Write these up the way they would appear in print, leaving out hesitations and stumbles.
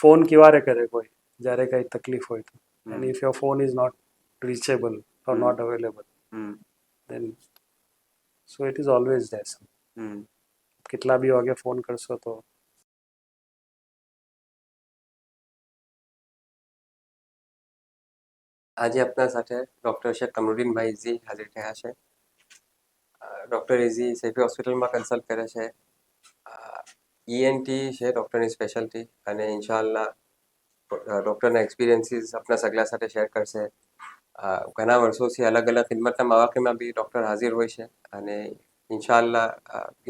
Phone કિવારે કરે કોઈ જ્યારે કંઈ તકલીફ હોય તો, and if your phone is not reachable or not available, then so it is always there. કેટલા બી વાગે ફોન કરશો તો આજે આપણા સાથે ડૉક્ટર શેખ કમરુદ્દીનભાઈ ઇઝી હાજર થયા છે. ડૉક્ટર ઇઝી સેફી હોસ્પિટલમાં કન્સલ્ટ કરે છે. ENT છે ડૉક્ટરની સ્પેશિયાલિટી, અને ઇન્શાઅલ્લાહ ડૉક્ટરના એક્સપિરિયન્સીસ આપણા સગલા સાથે શેર કરશે. ઘણા વર્ષોથી અલગ અલગ ખિદમતના મવાકીમાં બી ડૉક્ટર હાજર હોય છે, અને ઇન્શાઅલ્લાહ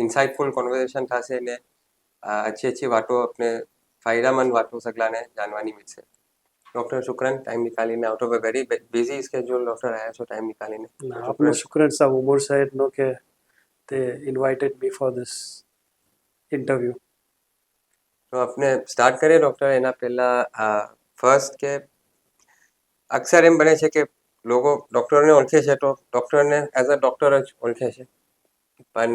ઇન્સાઇટફુલ કોન્વર્ઝેશન થશે ને अच्छी વાતો अपने फायदामंद વાતો સગલાને જાણવાની મળશે. ડૉક્ટર શુક્રન, ટાઈમ નિકાલીને out of a very busy schedule doctor આવ્યા છો ટાઈમ નિકાલીને. આપનો શુક્રન સાહેબ ઉમર સાહેબનો કે તે invited me for this interview. તો આપણે સ્ટાર્ટ કરીએ ડૉક્ટર. એના પહેલાં ફર્સ્ટ કે અક્સર એમ બને છે કે લોકો ડૉક્ટરને ઓળખે છે તો ડૉક્ટરને એઝ અ ડૉક્ટર જ ઓળખે છે, પણ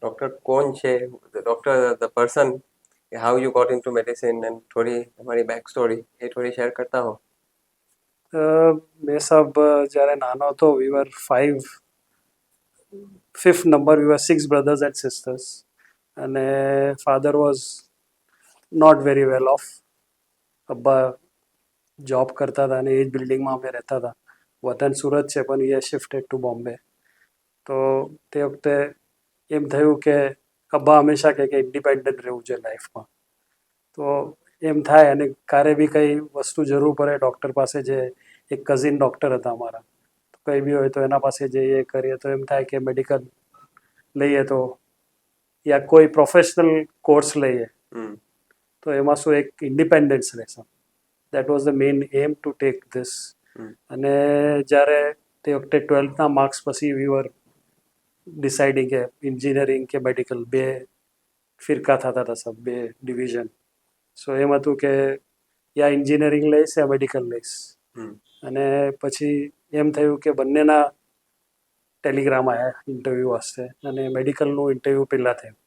ડૉક્ટર કોણ છે, doctor the person, how you got into medicine, and થોડી તમારી બેક સ્ટોરી એ થોડી શેર કરતા હો. મેં સાહેબ જ્યારે નાનો હતો, we were fifth number, we were 6 brothers and sisters, અને father was not very well off. અબ્બા જોબ કરતા હતા અને એ જ બિલ્ડિંગમાં અમે રહેતા હતા. વતન સુરત છે પણ એ શિફ્ટેડ ટુ બોમ્બે. તો તે વખતે એમ થયું કે અબ્બા હંમેશા કહે કે ઇન્ડિપેન્ડન્ટ રહેવું છે લાઈફમાં. તો એમ થાય, અને ક્યારે બી કંઈ વસ્તુ જરૂર પડે ડૉક્ટર પાસે, જે એક કઝિન ડૉક્ટર હતા અમારા, તો કંઈ બી હોય તો એના પાસે જઈએ કરીએ. તો એમ થાય કે મેડિકલ લઈએ તો યા કોઈ પ્રોફેશનલ કોર્સ લઈએ તો એમાં શું એક ઇન્ડિપેન્ડન્સ રહેશે. That was the main aim to take this. અને જ્યારે તે વખતે 12થના માર્ક્સ પછી વી વર ડિસાઇડિંગ કે એન્જિનિયરિંગ કે મેડિકલ, બે ફિરકા થતા હતા સબ, બે ડિવિઝન. સો એમ હતું કે યા એન્જિનિયરિંગ લઈશ યા મેડિકલ લઈશ. અને પછી એમ થયું કે બંનેના ટેલિગ્રામ આવ્યા ઇન્ટરવ્યૂ વાસ્તે, અને મેડિકલનું ઇન્ટરવ્યૂ પહેલાં થયું.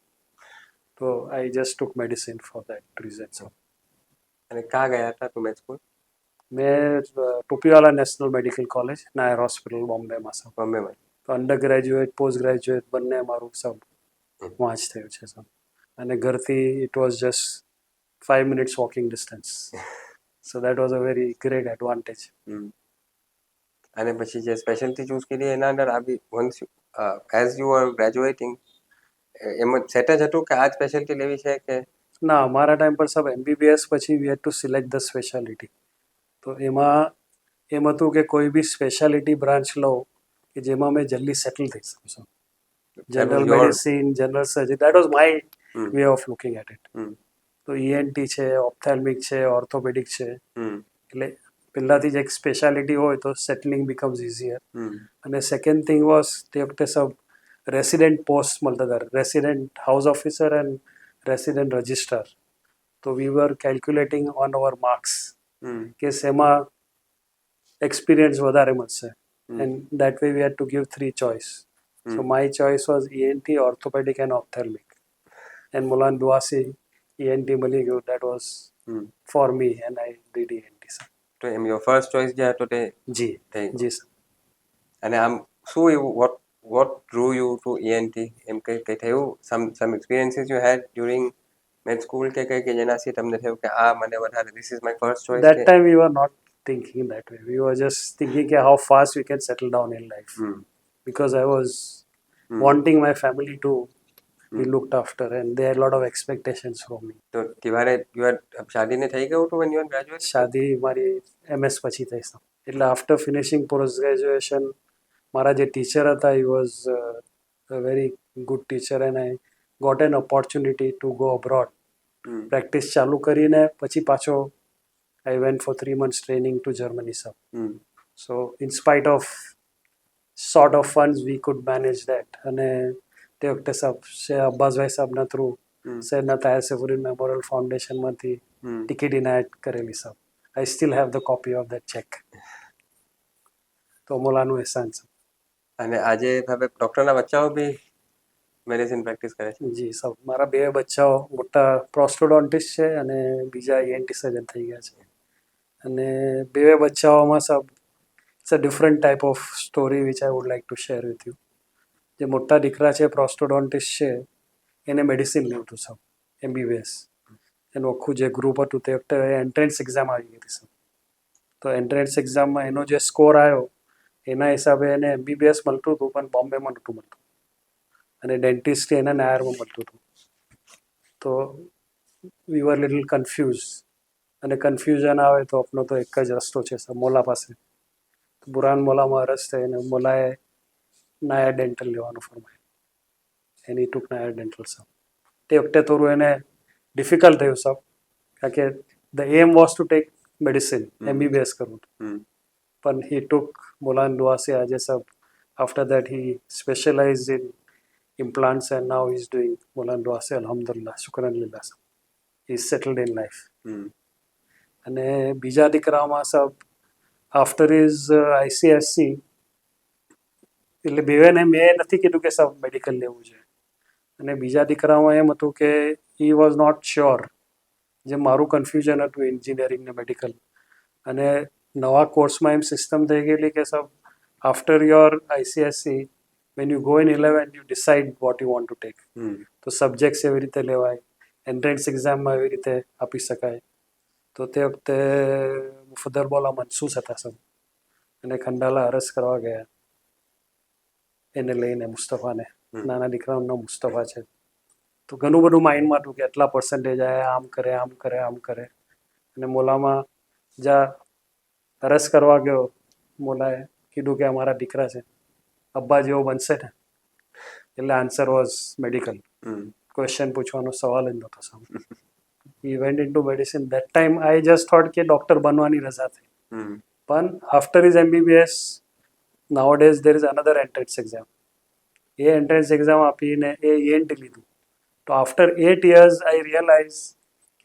તો I just took medicine for that reason. અને ક્યાં ગયા હતા તમે સ્કૂલ? મેં Topiwala National Medical College, Nair Hospital બોમ્બેમાં સબ. બોમ્બેમાં. તો અંડર ગ્રેજ્યુએટ, પોસ્ટ ગ્રેજ્યુએટ બંને મારું સબ વાંચ થયું છે સબ. અને ઘરથી it was just 5 minutes walking distance. So that was a very great advantage. અને પછી જે સ્પેશિયાલિટી ચૂઝ કરી એના અંદર આવી વન્સ એઝ યુ આર ગ્રેજ્યુએટિંગ એમ જ સેટ જ હતું કે આ જ સ્પેશિયાલિટી લેવી છે કે? ના, અમારા ટાઈમ પર સબ MBBS પછી વી had two select the speciality. તો એમાં એમ હતું કે કોઈ બી સ્પેશિયાલિટી બ્રાન્ચ લો કે જેમાં મેં જલ્દી સેટલ થઈ શકું છું. General medicine, general surgery, that was my way of looking at it. તો ENT છે, ઓપ્થેલ્મિક છે, ઓર્થોપેડિક છે, એટલે પહેલાંથી જ એક સ્પેશિયાલિટી હોય તો સેટલિંગ બીકમ્સ ઇઝીયર. અને સેકન્ડ થિંગ વોઝ તે વખતે સબ રેસિડેન્ટ પોસ્ટ મળતા હતા, resident house officer and resident registrar. તો we were calculating on our marks કે શેમાં એક્સપિરિયન્સ વધારે મળશે. And that way we had to give 3 choice. So my choice was ENT, orthopaedic and ophthalmic. And મુલાન દુઆસી ENT મળી ગયું. That was for me and I did ENT. તો એમ your first choice જે હતો તે જી જી સર. અને આમ શું એવું what drew you to ENT? એમ કંઈ થયું some experiences you had during med school કે કંઈ કે જેનાથી તમને થયું કે આ મને વધારે this is my first choice? That time we were not thinking that way. We were just thinking how fast we can settle down in life. Because I was wanting my family to be looked after, and they had a lot of expectations from me. તો તિવારે શાદીને થઈ ગયું હતું when you were graduate? શાદી મારી MS પછી થઈ છે. એટલે આફ્ટર ફિનિશિંગ પોસ્ટ ગ્રેજ્યુએશન મારા જે ટીચર હતા, he was a very good teacher, and I got an opportunity to go abroad. Practice ચાલુ કરીને પછી પાછો I went for 3 months training to Germany, sir. So in spite of sort of funds, we could manage that. અને તે વખતે અબ્બાસભાઈ સાહેબના through શહેરના તાયર સેફુદ્દીન memorial ફાઉન્ડેશનમાંથી ticket ઇનાયત કરેલી sir. I still have the copy of that check. તો મોલાનું એહસાન છે. અને આજે હવે ડૉક્ટરના બચ્ચાઓ બી મેડિસિન પ્રેક્ટિસ કરે છે. જી સબ મારા બે બચ્ચાઓ મોટા પ્રોસ્ટોડોન્ટિસ્ટ છે અને બીજા ENT સર્જન થઈ ગયા છે. અને બે બચ્ચાઓમાં સબ it's a different type of story which I would like to share with you. જે મોટા દીકરા છે પ્રોસ્ટોડોન્ટિસ્ટ છે એને મેડિસિન લેવું હતું સબ MBBS. એનું આખું જે ગ્રુપ હતું તે વખતે એન્ટ્રન્સ એક્ઝામ આવી ગઈ હતી સબ. તો એન્ટ્રન્સ એક્ઝામમાં એનો જે સ્કોર આવ્યો એના હિસાબે એને MBBS મળતું હતું પણ બોમ્બેમાં નહોતું મળતું અને ડેન્ટિસ્ટ એને નાયરમાં મળતું હતું. તો વી વર લિટલ કન્ફ્યુઝ અને કન્ફ્યુઝન આવે તો આપનો તો એક જ રસ્તો છે સર મોલા પાસે. બુરાન મોલામાં રસ થઈને મોલાએ નાયર ડેન્ટલ લેવાનું ફરમાયું એની ટૂંક નાયર ડેન્ટલ સબ. તે વખતે થોડું એને ડિફિકલ્ટ થયું સબ કારણ કે the aim was to take medicine MBBS કરવું હતું. હમ. પણ હી ટુક મોલાન દુઆસે આજે સબ after that he specialise in implants and now he's doing Molan Duase alhamdulillah shukran lillah sir. He's settled in life. હમ. અને બીજા દીકરામાં સબ આફ્ટર ઇઝ ICSC એટલે બેવેને મેં નથી કીધું કે સબ મેડિકલ લેવું છે અને બીજા દીકરામાં એમ હતું કે હી વોઝ નોટ શ્યોર જે મારું કન્ફ્યુઝન હતું એન્જિનિયરિંગ ને મેડિકલ અને નવા કોર્સમાં એમ સિસ્ટમ થઈ ગયેલી કે સબ after your ICSC when you go in 11 you decide what you want to take. હમ. તો સબ્જેક્ટ્સ એવી રીતે લેવાય એન્ટ્રન્સ એક્ઝામમાં એવી રીતે આપી શકાય. તો તે વખતે મુફદ્દર બોલા મનસૂસ હતા સબ અને ખંડાલા અરસ કરવા ગયા એને લઈને મુસ્તફાને. નાના દીકરાનું નામ મુસ્તફા છે. તો ઘણું બધું માઇન્ડમાં હતું કે એટલા પર્સન્ટેજ આવે આમ કરે આમ કરે આમ કરે અને મોલામાં જ્યાં અરસ કરવા ગયો મોલાએ કીધું કે અમારા દીકરા છે અબ્બા જેવો બનશે ને એટલે answer was medical. Hmm. Question પૂછવાનો સવાલ જ નહોતો સામે. We went into medicine that time I just thought કે ડૉક્ટર બનવાની રજા થઈ. હમ. પણ after is MBBS now days there is another entrance exam. એ એન્ટ્રન્સ એક્ઝામ આપીને એ ENT લીધું. તો આફ્ટર 8 years આઈ રિયલાઇઝ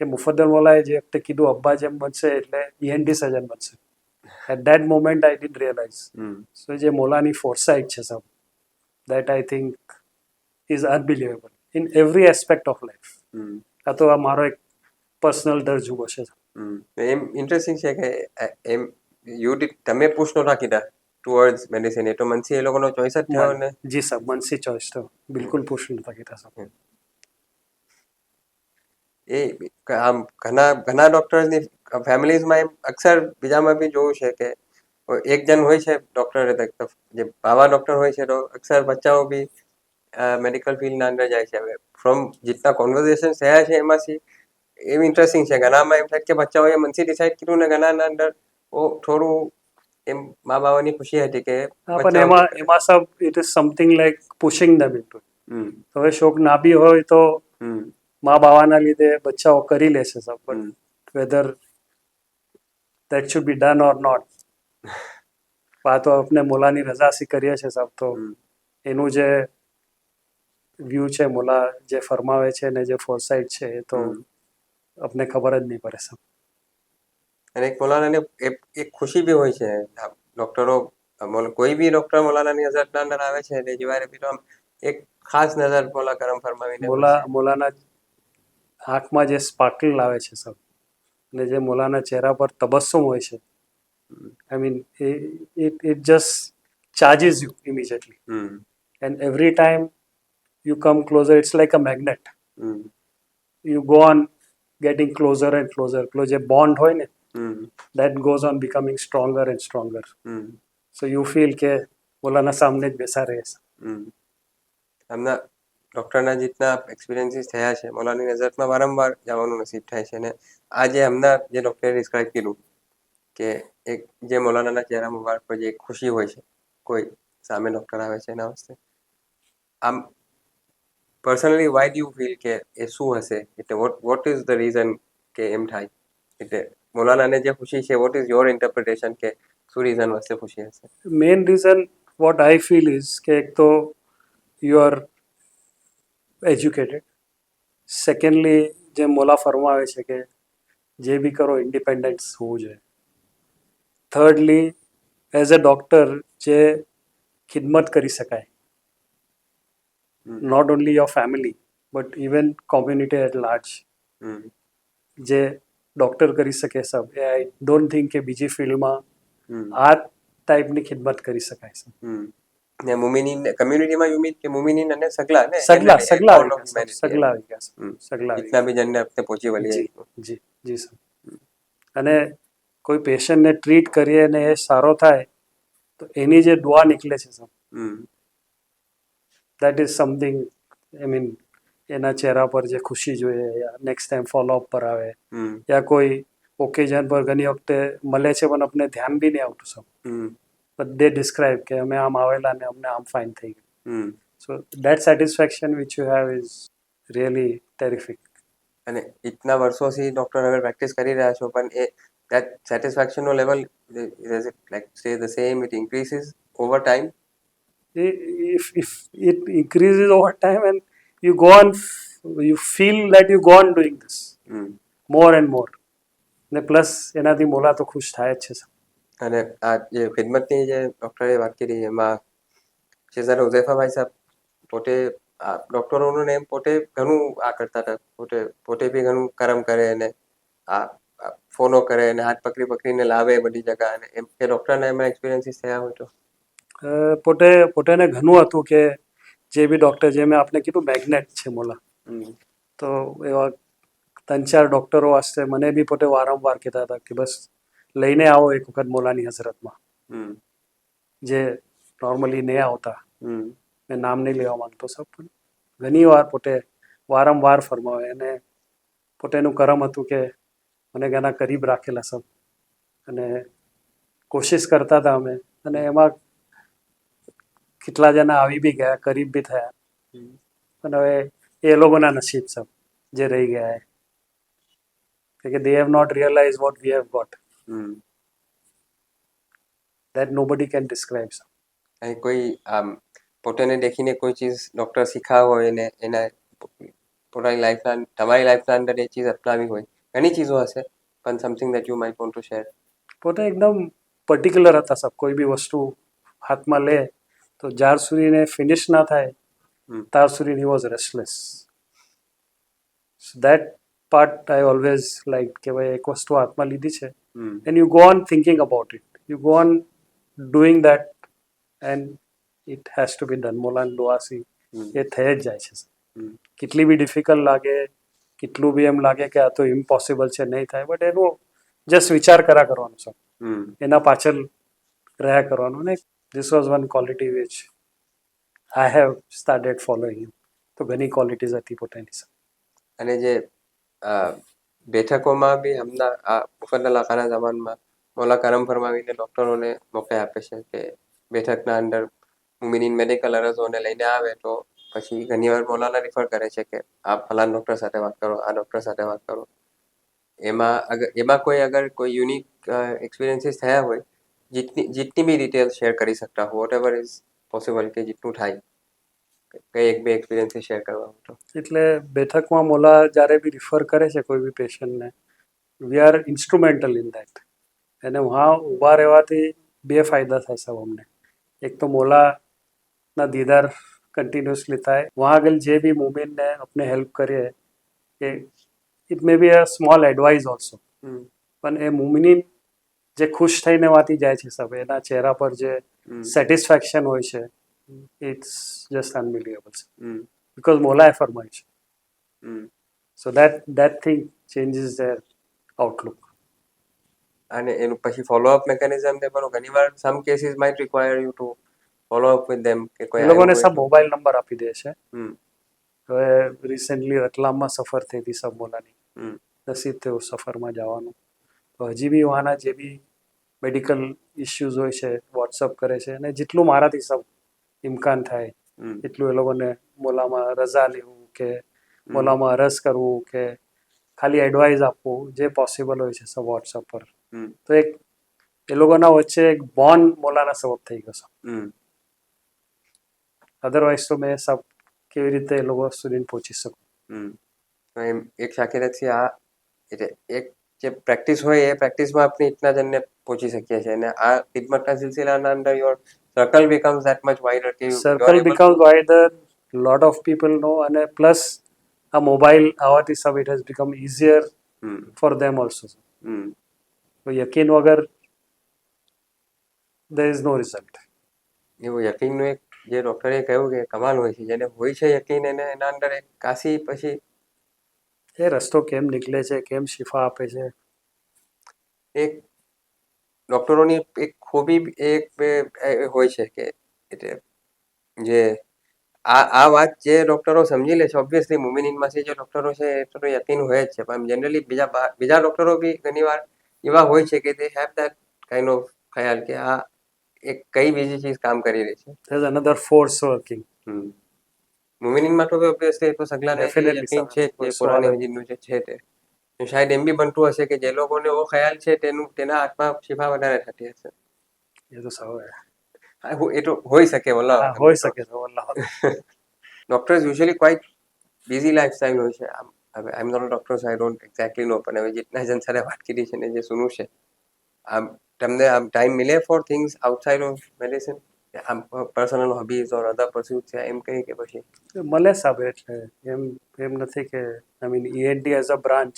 કે મુફદ્દર મોલાએ જે વખતે કીધું અબ્બા જેમ બનશે એટલે ENT સર્જન બનશે. At that moment I did realise. Hmm. So જે મોલાની ફોરસાઇટ છે સબ that I think is unbelievable in every aspect of life. Hmm. આ તો આ મારો એક પર્સનલ તરજુબો છે. હમ. એમ ઇન્ટરેસ્ટિંગ છે કે એમ તમે પુશ નહોતા કીધા ટુવર્ડ્સ મેડિસિન એ તો મનસી એ લોકોનો ચોઈસ જ થયો ને. જી સાહેબ મનસી ચોઈસ તો બિલકુલ પુશ નહોતા કીધા સાહેબ. એ આમ ઘણા ડોક્ટર્સની ફેમિલીઝમાં એમ અક્ષર બીજામાં બી જોયું છે કે એક જણ હોય છે ડોક્ટર જે બાવા ડોક્ટર હોય છે તો અક્ષર બચ્ચાઓ બી મેડિકલ ફિલ્ડના અંદર જાય છે. હવે ફ્રોમ જેટલા કોન્વર્ઝેશન થયા છે એમાંથી એમ ઇન્ટરેસ્ટિંગ છે ઘણામાં એમ થાય કે બચ્ચાઓએ મનસી ડિસાઇડ કર્યું ને ઘણાના અંદર થોડું એમ મા બાવાની ખુશી હતી કે હા પણ એમાં સબ it is something like pushing them into. હવે શોખ ના બી હોય તો મા બાવાના લીધે બચ્ચાઓ કરી લેશે સબ but whether that should be done or not આ તો આપણે મોલાની રજાસી કરીએ છીએ સાહેબ. તો એનું જે વ્યૂ છે મોલા જે ફરમાવે છે ને જે ફોરસાઇટ છે એ તો આપને ખબર જ નહીં પડે સાહેબ. અને એક મોલાનાને એક ખુશી બી હોય છે ડોક્ટરો કોઈ બી ડોક્ટર મોલાનાની નજરના અંદર આવે છે એટલે જીવારે બી તો આમ એક ખાસ નજર મોલા કરમ ફરમાવીને મોલાના આંખમાં જે સ્પાર્કલ આવે છે સર અને જે મોલાના ચહેરા પર તબસ્સુમ હોય છે I mean it just charges you immediately. And every time you come closer it's like a magnet. You go on getting closer and closer. જે bond હોય ને that goes on becoming stronger and stronger. So you feel કે મોલાના સામને જ બેસા રહે છે. એમના ડૉક્ટરના જેટલા એક્સપિરિયન્સીસ થયા છે મોલાની નજરમાં વારંવાર જવાનું નસીબ થાય છે અને આજે એમના જે ડૉક્ટરે ડિસ્ક્રાઇબ કર્યું કે એક જે મોલાનાના ચહેરા મુબારક પર જે એક ખુશી હોય છે કોઈ સામે ડૉક્ટર આવે છે એના વસ્તે આમ personally why do you feel કે એ શું હશે એટલે વોટ ઇઝ ધ રીઝન કે એમ થાય એટલે મોલાનાને જે ખુશી છે વોટ ઇઝ યોર ઇન્ટરપ્રિટેશન કે શું રીઝન વસ્તે ખુશી હશે? Main reason what I feel is કે એક તો યુ આર એજ્યુકેટેડ. સેકન્ડલી જે મોલા ફરમાવે છે કે જે બી કરો ઇન્ડિપેન્ડન્સ હોવું જોઈએ. થર્ડલી એઝ અ ડૉક્ટર જે ખિદમત કરી શકાય not only your family but even community at large. જે ડોક્ટર કરી શકે સબ એ આઈ ડોન્ટ થિંક કે બીજી ફિલ્ડમાં આ ટાઈપની ખિદમત કરી શકાય છે. ને મુમિનીન કમ્યુનિટીમાં યુ મીન કે મુમિનીન અને સગલા ને સગલા સગલા આવી ગયા સર, સગલા આવી ગયા સર, સગલા આવી इतना भी जन अपने पहुंची वाली है જી જી જી સર. અને કોઈ પેશન્ટને ટ્રીટ કરીએ અને એ સારો થાય તો એની જે દુઆ નીકળે છે sir, that is something I mean એના ચહેરા પર જે ખુશી જોઈએ યા નેક્સ્ટ ટાઈમ ફોલોઅપ પર આવે યા કોઈ ઓકેઝન પર ઘણી વખતે મળે છે પણ આપણે ધ્યાન બી નહીં આવતું સર, but they describe કે અમે આમ આવેલા ને અમને આમ ફાઇન થઈ ગયું. So that satisfaction which you have is really terrific. અને ઇતના વર્ષોથી ડોક્ટર હવે પ્રેક્ટિસ કરી રહ્યા છો પણ એ that satisfaction નો level is it like stay the same, it increases over time? If it increases over time and you go on, you feel that you go on doing this more and more. ને plus એનાથી મોલા તો ખુશ થાય જ છે sir. અને આ જે ખિદમતની જે ડોક્ટરે વાત કરી એમાં શેઝાદ હુઝૈફાભાઈ સાહેબ પોતે ડોક્ટરોનું ને એમ પોતે ઘણું આ કરતા હતા, પોતે બી ઘણું કરમ કરે અને આ ફોલો કરે અને હાથ પકડીને લાવે બધી જગ્યા અને એમ કે ડોક્ટરના એમાં એક્સપિરિયન્સીસ થયા હોય તો પોતાને ઘણું હતું કે જે બી ડૉક્ટર જે મેં આપને કીધું મેગ્નેટ છે મોલા, તો એવા 3-4 ડૉક્ટરો વાસ્તે મને બી પોતે વારંવાર કહેતા હતા કે બસ લઈને આવો એક વખત મોલાની હઝરતમાં, જે નોર્મલી નહીં આવતા. મેં નામ નહીં લેવા માંગતો સબ, પણ ઘણી વાર પોતે વારંવાર ફરમાવે અને પોતેનું કરમ હતું કે મને ઘણા કરીબ રાખેલા સબ અને કોશિશ કરતા હતા અમે, અને એમાં કેટલા જણા આવી બી ગયા, કરીબ બી થયા, પણ હવે એ લોકોના નસીબ સબ જે રહી ગયા है કે they have not realized what we have got, that nobody can describe sir. અહીં કોઈ પોતાને દેખીને કોઈ ચીજ ડોક્ટર શીખાવ હોય ને એના પોતાની લાઈફના તમારી લાઈફના અંદર એ ચીજ અપનાવી હોય, ઘણી ચીજો હશે પણ something that you might want to share. પોતે એકદમ પર્ટિક્યુલર હતા સબ, કોઈ બી વસ્તુ હાથમાં લે તો જ્યાર સુધી ને ફિનિશ ના થાય ત્યાર સુધી he was restless. So that part I always like કે ભાઈ એક વસ્તુ હાથમાં લીધી છે and you go on thinking about it, you go on doing that and it has to be done. મોલાન દુઆથી એ થઈ જ જાય છે. કેટલી બી ડિફિકલ્ટ લાગે, કેટલું બી એમ લાગે કે આ તો ઇમ્પોસિબલ છે નહીં થાય, બટ એનો જસ્ટ વિચાર કર્યા કરવાનો સર, એના પાછળ રહ્યા કરવાનું. ને this was one quality which I have started following him. તો ઘણી ક્વોલિટીઝ હતી પોતાની સર. અને જે બેઠકોમાં બી હમણાં આ મુફદ્દલ આખાના જમાનમાં મોલા કરમ ફરમાવીને ડૉક્ટરોને મોકલે આપે છે કે બેઠકના અંદર મુમિનીન મેડિકલ અરજોને લઈને આવે તો પછી ઘણીવાર મોલાને રિફર કરે છે કે આ ફલાન ડૉક્ટર સાથે વાત કરો, આ ડૉક્ટર સાથે વાત કરો. એમાં કોઈ અગર કોઈ યુનિક એક્સપિરિયન્સીસ થયા હોય, જેટલી બી ડિટેલ શેર કરી શકતા હો, વોટ એવર ઇઝ પોસિબલ કે જેટલું થાય કઈ એક બે એક્સપિરિયન્સીસ શેર કરવા હોય તો. એટલે બેઠકમાં મોલા જ્યારે બી રિફર કરે છે કોઈ બી પેશન્ટને, we are instrumental in that. અને વहाँ ઊભા રહેવાથી બે ફાયદા થાય સાહેબ અમને. એક તો મોલાના દીદાર કન્ટિન્યુઅસલી થાય, વहाँ આગળ જે બી મુમિનને આપણે હેલ્પ કરીએ એ it may be a small advice also, પણ એ મુમિનીન જે ખુશ થઈને વાથી જાય છે સાહેબ, એના ચહેરા પર જે સેટિસ્ફેક્શન હોય છે, ઇટ્સ જસ્ટ અનબિલિવેબલ because મોલાએ ફરમાયું છે. સો that thing changes their outlook. અને એનું પછી ફોલોઅપ મેકેનિઝમ ને પણ ઘણીવાર some cases might require you to follow up with them કે કોઈ એ લોકોને સબ મોબાઈલ નંબર આપી દે છે. હવે રિસેન્ટલી રતલામમાં સફર થઈ હતી સબ મોલાની, નસીબ થયું સફરમાં જવાનું, તો હજી બી વહાના જે બી મેડિકલ ઇસ્યુઝ હોય છે વોટ્સઅપ કરે છે, અને જેટલું મારાથી સબ ઇમ્કાન થાય એટલું એ લોકોને મોલામાં રજા લેવું કે મોલામાં અરજ કરવું કે ખાલી એડવાઇસ આપવું, જે પોસિબલ હોય છે સબ વોટ્સઅપ પર. તો એક એ લોકોના વચ્ચે એક બોન્ડ મોલાના સબબ થઈ ગયો સબ. અધરવાઇઝ તો મેં સબ કેવી રીતે એ લોકો સુધી પહોંચી શકું. એમ એક શાકિરતથી આ એટલે એક જે પ્રેક્ટિસ હોય એ પ્રેક્ટિસમાં આપણે ઇતના જણને પહોંચી શકીએ છીએ, અને આ ખિદમતના સિલસિલાના અંદર your circle becomes that much wider કે circle becomes wider lot of people know, અને પ્લસ આ મોબાઈલ આવવાથી સબ it has become easier hmm for them also. Hmm તો યકીન વગર there is no result. એવું યકીનનું એક જે ડૉક્ટરે કહ્યું કે કમાલ હોય છે, જેને હોય છે યકીન એને એના અંદર એક કાશી પછી એ રસ્તો કેમ નીકળે છે, કેમ શિફા આપે છે. એક ડૉક્ટરોની એક ખૂબી એક હોય છે કે એટલે જે આ વાત જે ડૉક્ટરો સમજી લે છે, ઓબ્વિયસલી મુમિનીનમાંથી જે ડૉક્ટરો છે એ તો યકીન હોય જ છે, પણ જનરલી બીજા ડૉક્ટરો બી ઘણીવાર એવા હોય છે કે તે હેવ દેટ કાઇન્ડ ઓફ ખ્યાલ કે આ એક કઈ બીજી ચીજ કામ કરી રહી છે. There's another force working. મુમિનીનમાં તો ઓબ્વિયસલી તો સગલાને એ Definitely, યકીન sir. છે જ જે કોઈ કુરાન સવાલ જ મજીદનું જે છે તે શાયદ એમ બી બનતું હશે કે જે લોકોને એવો ખ્યાલ છે તેના હાથમાં શિફા વધારે થતી હશે. એ તો સવાલ એ તો હોઈ શકે વલ્લાહ હા હોઈ શકે છે વલ્લાહ. Doctors usually quite busy lifestyle હોય છે. હવે I am not a doctor so I don't exactly know, પણ હવે જેટલા જણ સાથે વાત કરી છે ને જે સુનું છે, આમ તમને આમ ટાઈમ મિલે for things outside of medicine, આમ personal hobbies or other pursuit છે એમ કહી કે પછી મળે સાહેબ, એટલે એમ નથી કે I mean ENT as a branch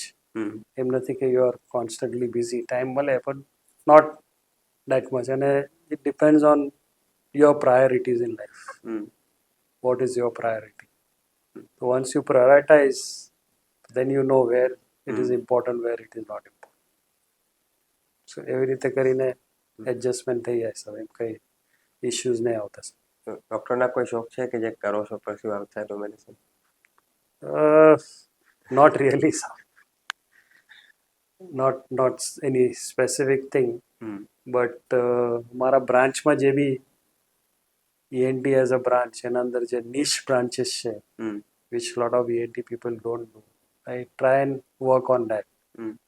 એમ નથી કે you are constantly busy. Time મળે પણ નોટ દેટ મચ, અને it depends on your priorities in life. What is your priority? તો once you prioritise then you know where it is important, where it is not important. સો એવી રીતે કરીને adjustment થઈ જાય sir, એમ કંઈ issues નહીં આવતા સર. ડોક્ટરના કોઈ શોખ છે કે જે કરો છો pursue outside of medicine? Not really sir, not any specific thing, but મારા બ્રાન્ચમાં જે બી ENT એઝ અ બ્રાન્ચ, એના અંદર જે નિશ બ્રાન્ચીસ છે which lot of ENT people don't do, I try and work on that.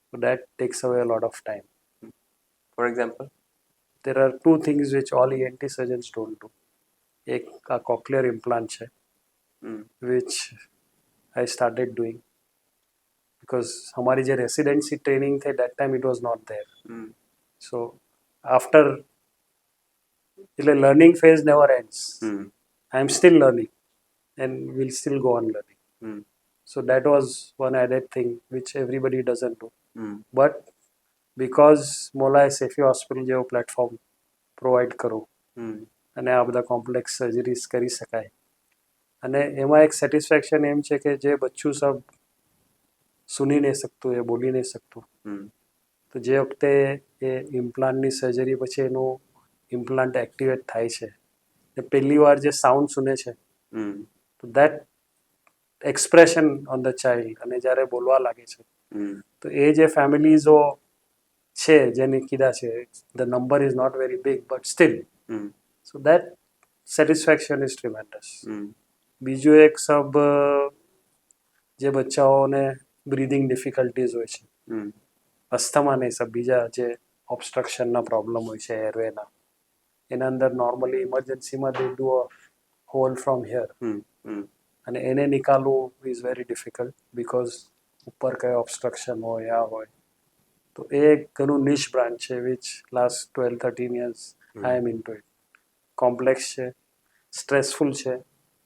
So that takes away a lot of time. For example? There are two things which all ENT surgeons don't do. એક આ cochlear implant છે, which I started doing because हमारी જે residency training થઈ that time it was not there. So after, એટલે learning phase never ends. I am still learning and will still go on learning. So that was one added thing which everybody doesn't do. But because મોલાએ Saifee Hospital જેવો platform provide કરો અને આ બધા complex surgeries કરી શકાય, અને એમાં એક સેટિસ્ફેક્શન એમ છે કે જે બચ્ચું સબ સુની નહીં શકતું, એ બોલી નહીં શકતું, તો જે વખતે એ ઇમ્પ્લાન્ટની સર્જરી પછી એનું ઇમ્પ્લાન્ટ એક્ટિવેટ થાય છે, એ પહેલી વાર જે સાઉન્ડ સુને છે, તો that expression on the child, અને જ્યારે બોલવા લાગે છે, તો એ જે ફેમિલીઝો છે જેને કીધા છે, the number is not very big but still, so that satisfaction is tremendous. બીજું એક સબ જે બચ્ચાઓને બ્રીધિંગ ડિફિકલ્ટીઝ હોય છે, અસ્થમા નહીં સબ, બીજા જે ઓબ્સ્ટ્રક્શનના પ્રોબ્લેમ હોય છે એરવેના, એના અંદર નોર્મલી ઇમરજન્સીમાં they do a hole from here, અને એને નિકાલવું ઇઝ વેરી ડિફિકલ્ટ બિકોઝ ઉપર કંઈ ઓબ્સ્ટ્રક્શન હોય આ હોય. તો એ એક ઘણું નિશ બ્રાન્ચ છે which last 12-13 years I am into it. Complex છે, સ્ટ્રેસફુલ છે,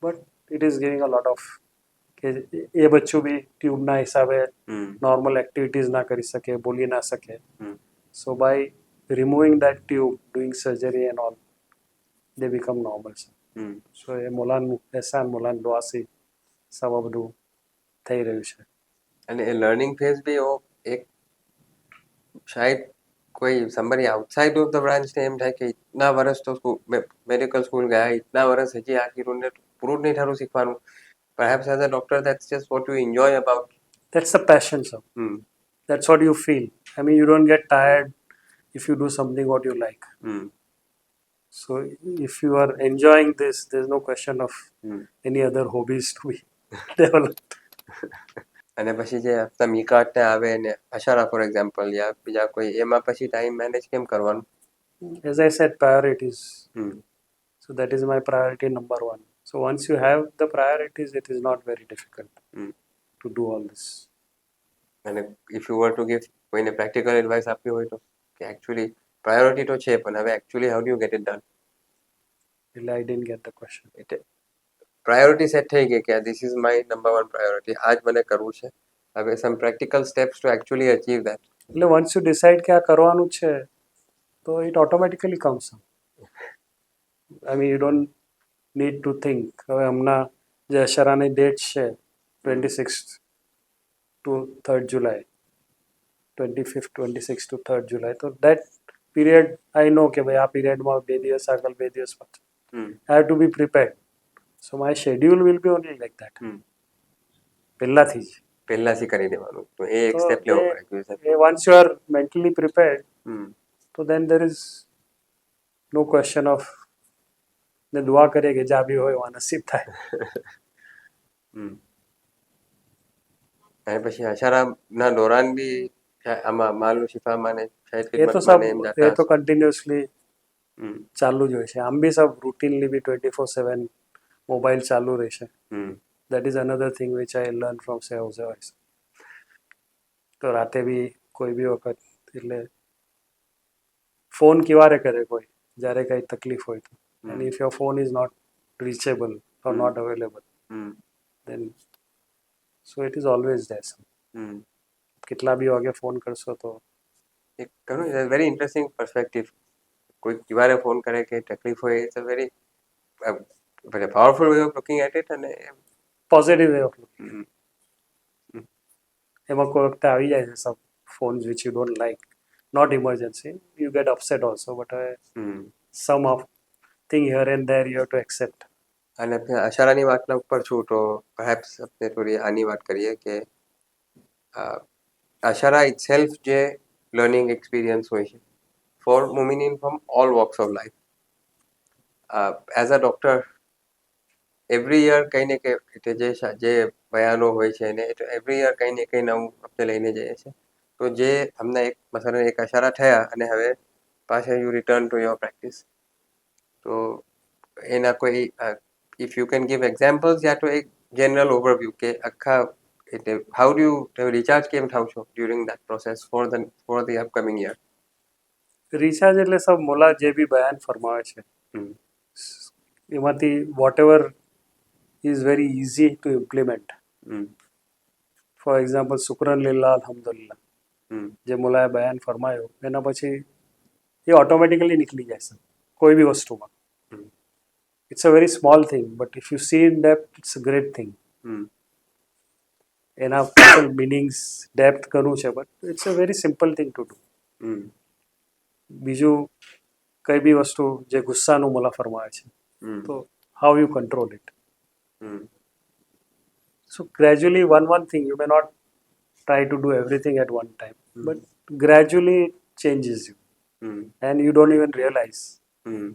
but it is giving a lot of, કે એ બચ્ચું બી ટ્યુબના હિસાબે નોર્મલ એક્ટિવિટીઝ ના કરી શકે, બોલી ના શકે. So by removing that tube, doing surgery and all, they become normal. So એ મોલાનું એહસાન, મોલાન દુઆસી સબ આ બધું થઈ રહ્યું છે. અને એ લર્નિંગ ફેઝ બી એક શાયદ કોઈ somebody outside of the branch ને એમ થાય કે ઇતના વર્ષ તો મેડિકલ સ્કૂલ ગયા, ઇતના વર્ષ હજી આ કીધું ને પૂરું જ નહીં થારું શીખવાનું. Perhaps as a doctor that's just what you enjoy about. That's the passion, sir. That's what you feel. I mean, you don't get tired if you do something what you like. So if you are enjoying this, there's no question of any other hobbies to be developed. અને પછી જે આપણા મીકાટ ને આવે ને અશારા for example યા બીજા કોઈ, એમાં પછી ટાઈમ મેનેજ કેમ કરવાનું? As I said, priorities. So that is my priority number one. So once you have the priorities, it is not very difficult to do all this. અને if you were to give કોઈને practical advice આપવી હોય તો, કે actually priority તો છે પણ હવે actually how do you get it done? I didn't get the question. એટલે પ્રાયોરિટી સેટ થઈ ગઈ કે this is my number one priority, આ જ મને કરવું છે. હવે some practical steps to actually achieve that. એટલે વન્સ યુ ડિસાઇડ કે આ કરવાનું છે તો it automatically comes. I mean you don't need to think. હવે હમણાં જે અશરાની ડેટ છે 26 ટુ 3rd જુલાઈ, 25th 26 ટુ 3rd જુલાઈ, તો દેટ પીરિયડ આઈ નો કે ભાઈ આ પીરિયડમાં 2 દિવસ આગળ 2 દિવસ પાછળ I have to be prepared. So my schedule will be only like that પહેલાથી જ. પહેલાથી કરી દેવાનું, તો એ એક તો સ્ટેપ લેવો પડે. Once you are mentally prepared તો then there is no question of ને દુઆ કરીએ કે જ્યાં બી હોય એવા નસીબ થાય. અને પછી અશારાના દોરાન બી આમાં માલનું શિફામાં ને શાયદ એ તો ખિદમતમાં ને એમ સબ એ જતા તો કન્ટિન્યુઅસલી હમ ચાલુ જ હોય છે. આમ બી સબ રૂટીનલી બી 24/7 મોબાઈલ ચાલુ રહેશે. Hmm that is another thing which I learn from સેવ. તો રાતે બી કોઈ બી વખત એટલે ફોન કિવારે કરે કોઈ જ્યારે કંઈ તકલીફ હોય તો. And if your phone is not reachable or not available hmm then so it is always there. Hmm કેટલા બી વાગે ફોન કરશો તો એક ઘણું વેરી ઇન્ટરેસ્ટિંગ પર્સપેક્ટિવ. કોઈ કિવારે ફોન કરે કે તકલીફ હોય, it's a very powerful way of looking at it. અને positive way of looking. Hmm, એમાં કોઈ વખતે આવી જાય છે સબ phones which you don't like, not emergency, you get upset also, but હવે hmm. Some of thing here and there you have to accept. અને અશારાની વાતના ઉપર છું તો પરહેપ્સ આપણે થોડી આની વાત કરીએ કે અશારા ઇટસેલ્ફ જે લર્નિંગ એક્સપિરિયન્સ હોય છે for women in from all walks of life. As a doctor every year કંઈ ને કંઈ જે બયાનો હોય છે એને એવરી યર કંઈ ને કંઈ નવું આપણે લઈને જઈએ છીએ. તો જે અમને એક મસાલા એક અશારા થયા અને હવે પાછા you return to your practice, તો એના કોઈ if you can give examples યા તો એક જનરલ ઓવરવ્યૂ કે આખા એટલે હાઉ ડુ યુ રિચાર્જ કેમ થાવ છો during that process for the upcoming year. Recharge એટલે સબ મોલા જે બી બયાન ફરમાવે છે હમ એમાંથી whatever is very easy to implement. Hmm for example શુક્રન લીલ્લાહ અલ્હમ્દુલિલ્લાહ હમ જે મોલાએ બયાન ફરમાયો એના પછી એ ઓટોમેટિકલી નીકળી જાય છે કોઈ બી વસ્તુમાં. Hmm it's a very small thing but if you see in depth it's a great thing. Hmm એના પાછળ મિનિંગ્સ ડેપ્થ કરવું છે but it's a very simple thing to do. Hmm બીજું કઈ બી વસ્તુ જે ગુસ્સાનું મોલા ફરમાવે છે હમ તો how you control it. Hmm So gradually one thing you may not try to do everything at one time, but gradually it changes you hmm and you don't even realize. Hmm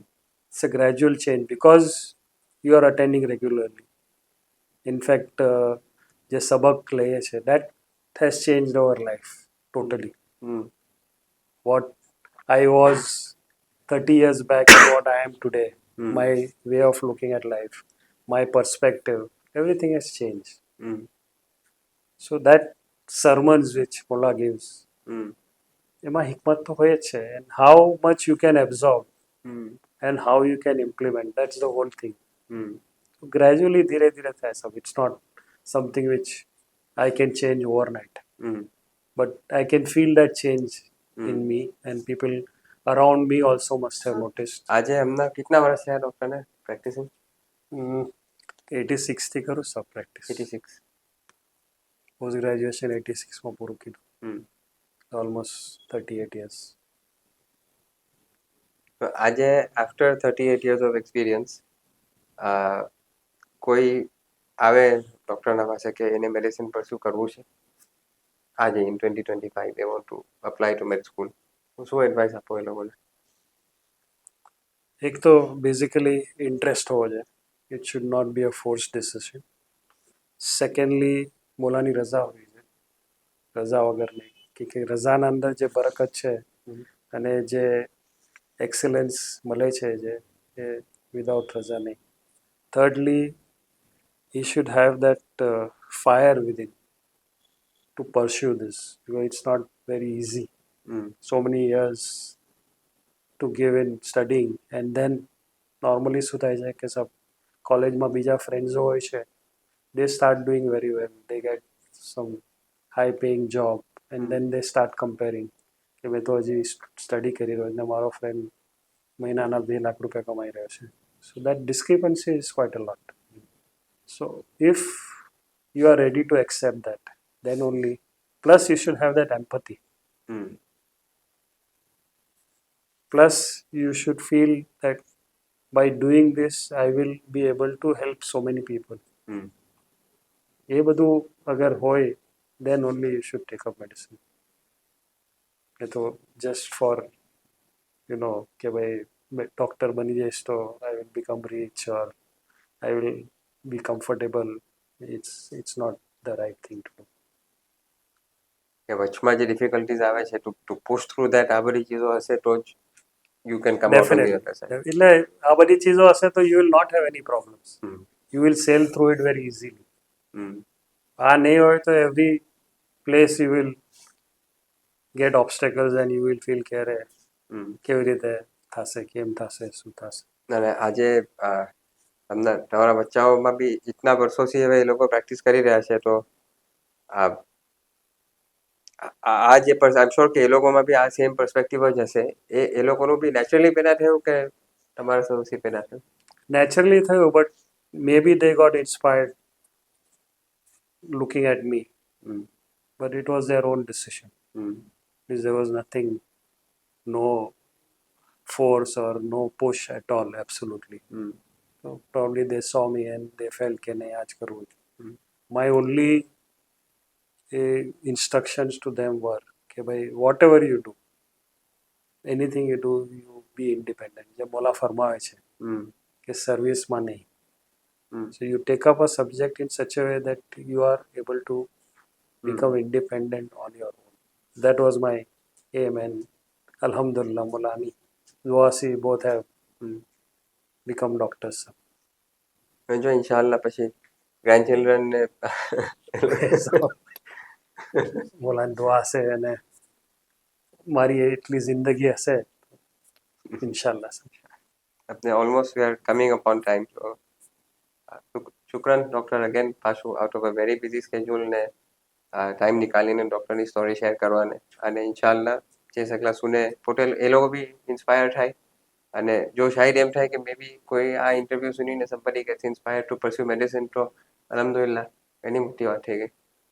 It's a gradual change because you are attending regularly. In fact, જે સબક લઈએ છે that has changed our life totally. Hmm What I was 30 years back and what I am today, my way of looking at life, my perspective, everything has changed. Hmm So that sermons which Mullah gives, હમ એમાં હિકમત તો હોય જ છે, and how much you can absorb hmm and how you can implement, that's the whole thing. Hmm So gradually ધીરે ધીરે થાય સબ. It's not something which I can change overnight, hmm but I can feel that change in me and people around me also must have noticed. આજે હમણાં કેટલા વર્ષ થયા ડૉક્ટરને practising? 86 થી કરું સબ પ્રેક્ટિસ. 86. પોસ્ટ ગ્રેજ્યુએશન 86 માં પૂરું કીધું. હમ ઓલમોસ્ટ 38 years. તો આજે આફ્ટર 38 years ઓફ એક્સપિરિયન્સ કોઈ આવે ડૉક્ટરના પાસે કે એને મેડિસિન પર શું કરવું છે આજે in 2025 they want to apply to med school, તો શું એડવાઇસ આપો એ લોકોને? એક તો બેઝિકલી ઇન્ટરેસ્ટ હોવો જોઈએ. It should not be a force decision. Secondly મોલાની રજા હોવી જોઈએ, રજા વગર નહીં, કે રજાના અંદર જે બરકત છે અને જે એક્સેલન્સ મળે છે જે એ વિદાઉટ રજા નહીં. થર્ડલી he should have that fire within to pursue this because it's not very easy. So many years to give in studying and then normally શું થાય છે કે સબ કોલેજમાં બીજા ફ્રેન્ડ્સો હોય છે they start doing very well. They get some high paying job and then they start comparing કે મેં તો હજી સ્ટડી કરી રહ્યો ને મારો ફ્રેન્ડ મહિનાના 2 લાખ રૂપિયા કમાઈ રહ્યો છે. So that discrepancy is quite a lot. So if you are ready to accept that, then only, plus you should have that empathy. Hmm Plus you should feel that by doing this I will be able to help so many people. હમ એ બધું અગર હોય then only you should take up medicine. એ તો just for કે ભાઈ doctor બની જઈશ તો I will become rich or I will be comfortable. It's not the right thing to do. કે વચમાં જે ડિફિકલ્ટીઝ આવે છે ટુ પુશ થ્રુ ધેટ આ બધી ચીજો હશે તો જ you can come out on the other side. એટલે આ બધી ચીજો હશે તો you will not have any problems. Hmm You will sail through it very easily. હમ આ નહીં હોય તો every place you will get obstacles and you will feel કે અરે હમ કેવી રીતે થશે, કેમ થશે, શું થશે. અને આજે તમને તમારા બચ્ચાઓમાં બી ઇતના વર્ષોથી હવે એ લોકો પ્રેક્ટિસ કરી રહ્યા છે તો આ આ જે આઈ એમ શ્યોર કે એ લોકોમાં બી આ સેમ પર્સપેક્ટિવ જ હશે. એ લોકોનું બી નેચરલી પેદા થયું કે તમારા સૌથી પેદા થયું? Naturally થયું, but maybe they got inspired looking at me, hmm but it was their own decision. Hmm Because there was nothing, no force or no push at all, absolutely. Hmm So probably they saw me and they felt કે નહીં આજ કરવું છે. હમ My only instructions to them were કે ભાઈ whatever you do, anything you do, you be independent. જે બોલા ફરમાવે છે હમ કે સર્વિસમાં નહીં. હમ So you take up a subject in such a way that you are able to become independent on your own. That was my aim, and Alhamdulillah, Mulani, Duasi both have become doctors. જો ઇન્શાલ્લાહ પછી grand children ને So, Mulani દુઆ છે અને મારી એટલી જિંદગી હશે ઇન્શાલ્લાહ. આપણે almost we are coming upon time. તો શુક્રન ડૉક્ટર અગેન પાછું out of a very busy schedule ને ટાઈમ નીકાળીને ડૉક્ટરની સ્ટોરી શેર કરવાને. અને ઇન્શાલ્લાહ જે સકલા સુને પોતે એ લોકો બી ઇન્સ્પાયર થાય અને જો શાયદ એમ થાય કે મે બી કોઈ આ interview સુનીને somebody gets inspired to pursue medicine તો અલહમદુલિલ્લાહ એની મોટી વાત થઈ ગઈ.